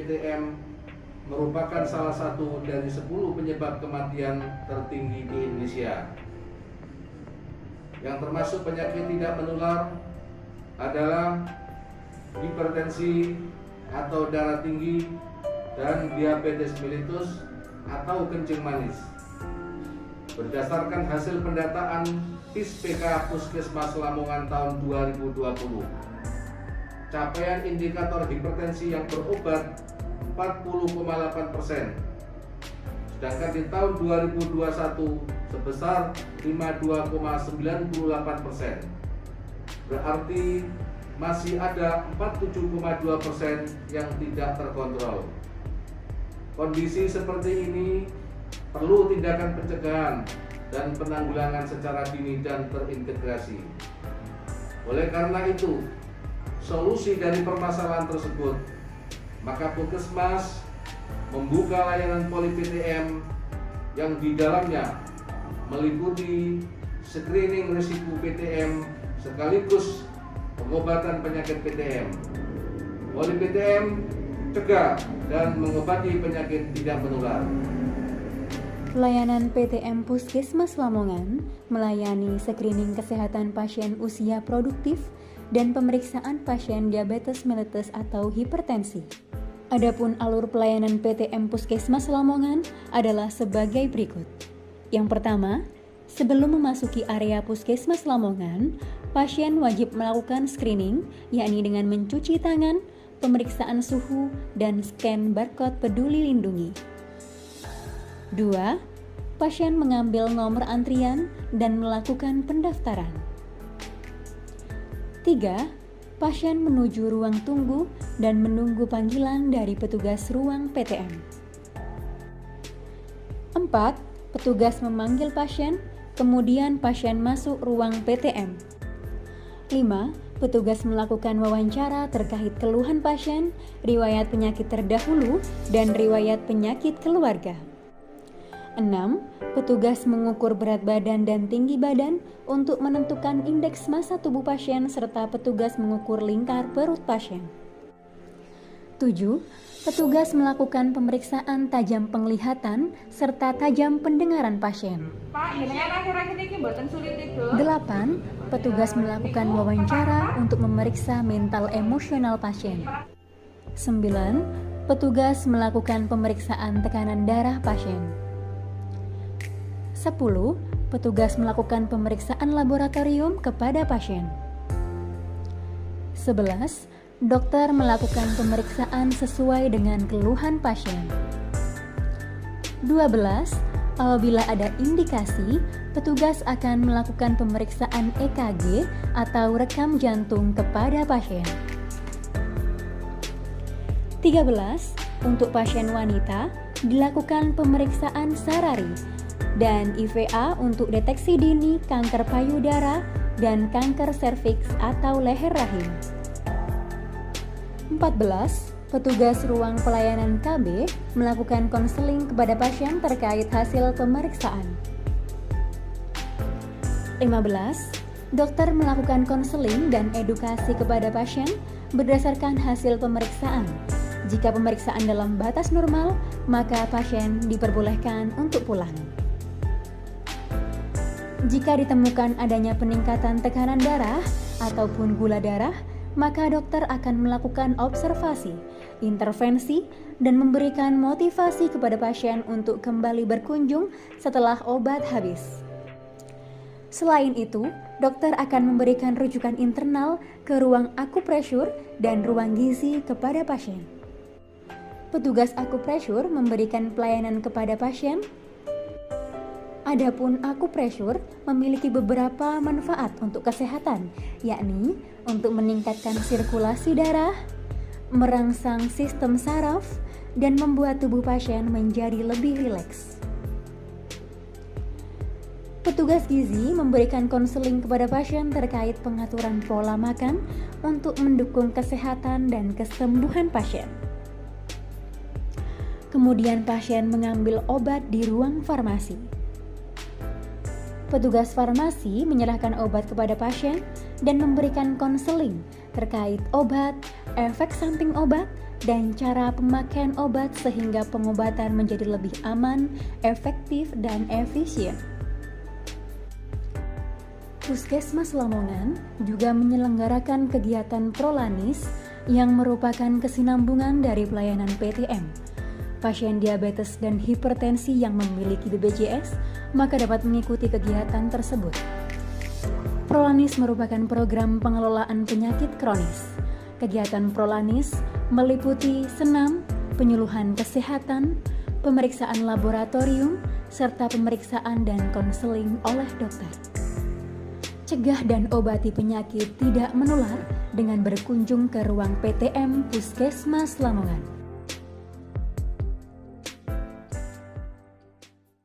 PTM merupakan salah satu dari 10 penyebab kematian tertinggi di Indonesia. Yang termasuk penyakit tidak menular adalah hipertensi atau darah tinggi dan diabetes mellitus atau kencing manis. Berdasarkan hasil pendataan PIS-PK Puskesmas Lamongan tahun 2020, capaian indikator hipertensi yang berobat 40,8%, sedangkan di tahun 2021 sebesar 52,98%. Berarti masih ada 47,2% yang tidak terkontrol. Kondisi seperti ini perlu tindakan pencegahan dan penanggulangan secara dini dan terintegrasi. Oleh karena itu, solusi dari permasalahan tersebut, maka Puskesmas membuka layanan poli PTM yang di dalamnya meliputi screening risiko PTM sekaligus pengobatan penyakit PTM. Poli PTM cegah dan mengobati penyakit tidak menular. Layanan PTM Puskesmas Lamongan melayani screening kesehatan pasien usia produktif dan pemeriksaan pasien diabetes mellitus atau hipertensi. Adapun alur pelayanan PTM Puskesmas Lamongan adalah sebagai berikut. Yang pertama, sebelum memasuki area Puskesmas Lamongan, pasien wajib melakukan screening, yakni dengan mencuci tangan, pemeriksaan suhu, dan scan barcode Peduli Lindungi. 2. Pasien mengambil nomor antrian dan melakukan pendaftaran. 3. Pasien menuju ruang tunggu dan menunggu panggilan dari petugas ruang PTM. 4. Petugas memanggil pasien, kemudian pasien masuk ruang PTM. 5. Petugas melakukan wawancara terkait keluhan pasien, riwayat penyakit terdahulu, dan riwayat penyakit keluarga. 6. Petugas mengukur berat badan dan tinggi badan untuk menentukan indeks massa tubuh pasien serta petugas mengukur lingkar perut pasien. 7. Petugas melakukan pemeriksaan tajam penglihatan serta tajam pendengaran pasien. 8. Petugas melakukan wawancara untuk memeriksa mental emosional pasien. 9. Petugas melakukan pemeriksaan tekanan darah pasien. 10. Petugas melakukan pemeriksaan laboratorium kepada pasien. 11. Dokter melakukan pemeriksaan sesuai dengan keluhan pasien. 12. Apabila ada indikasi, petugas akan melakukan pemeriksaan EKG atau rekam jantung kepada pasien. 13. Untuk pasien wanita, dilakukan pemeriksaan sarari dan IVA untuk deteksi dini kanker payudara dan kanker serviks atau leher rahim. 14. Petugas ruang pelayanan KB melakukan konseling kepada pasien terkait hasil pemeriksaan. 15. Dokter melakukan konseling dan edukasi kepada pasien berdasarkan hasil pemeriksaan. Jika pemeriksaan dalam batas normal, maka pasien diperbolehkan untuk pulang. Jika ditemukan adanya peningkatan tekanan darah ataupun gula darah, maka dokter akan melakukan observasi, intervensi, dan memberikan motivasi kepada pasien untuk kembali berkunjung setelah obat habis. Selain itu, dokter akan memberikan rujukan internal ke ruang akupresur dan ruang gizi kepada pasien. Petugas akupresur memberikan pelayanan kepada pasien. Adapun akupresur memiliki beberapa manfaat untuk kesehatan, yakni untuk meningkatkan sirkulasi darah, merangsang sistem saraf, dan membuat tubuh pasien menjadi lebih rileks. Petugas gizi memberikan konseling kepada pasien terkait pengaturan pola makan untuk mendukung kesehatan dan kesembuhan pasien. Kemudian pasien mengambil obat di ruang farmasi. Petugas farmasi menyerahkan obat kepada pasien dan memberikan konseling terkait obat, efek samping obat, dan cara pemakaian obat sehingga pengobatan menjadi lebih aman, efektif, dan efisien. Puskesmas Lamongan juga menyelenggarakan kegiatan Prolanis yang merupakan kesinambungan dari pelayanan PTM. Pasien diabetes dan hipertensi yang memiliki BPJS maka dapat mengikuti kegiatan tersebut. Prolanis merupakan program pengelolaan penyakit kronis. Kegiatan Prolanis meliputi senam, penyuluhan kesehatan, pemeriksaan laboratorium, serta pemeriksaan dan konseling oleh dokter. Cegah dan obati penyakit tidak menular dengan berkunjung ke ruang PTM Puskesmas Lamongan.